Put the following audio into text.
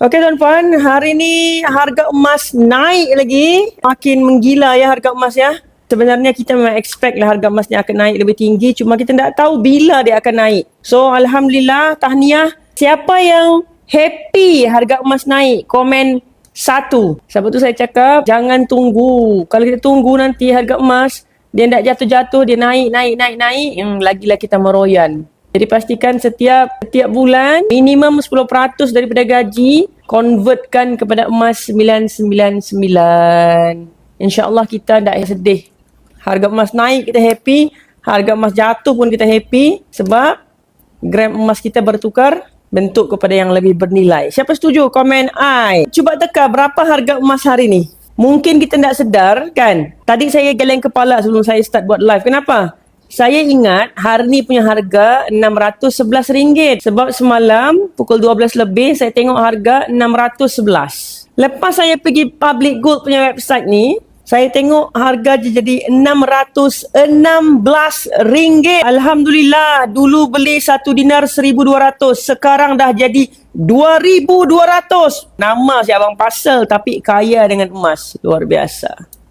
Okey tuan-puan, hari ni harga emas naik lagi. Makin menggila ya harga emas ya. Sebenarnya kita memang expect lah harga emas ni akan naik lebih tinggi. Cuma kita tak tahu bila dia akan naik. So Alhamdulillah, tahniah. Siapa yang happy harga emas naik? Komen 1. Sebab tu saya cakap, jangan tunggu. Kalau kita tunggu nanti harga emas, dia tak jatuh-jatuh, dia naik. Lagilah kita meroyan. Jadi pastikan setiap bulan minimum 10% daripada gaji convertkan kepada emas 999. InsyaAllah kita tak sedih. Harga emas naik kita happy, harga emas jatuh pun kita happy sebab gram emas kita bertukar bentuk kepada yang lebih bernilai. Siapa setuju? Komen I. Cuba teka berapa harga emas hari ni. Mungkin kita tak sedar kan. Tadi saya geleng kepala sebelum saya start buat live. Kenapa? Saya ingat hari ni punya harga RM611 sebab semalam pukul 12 lebih saya tengok harga RM611. Lepas saya pergi Public Gold punya website ni, saya tengok harga jadi RM616. Alhamdulillah, dulu beli 1 dinar 1,200, sekarang dah jadi 2,200. Nama si abang pasal tapi kaya dengan emas. Luar biasa.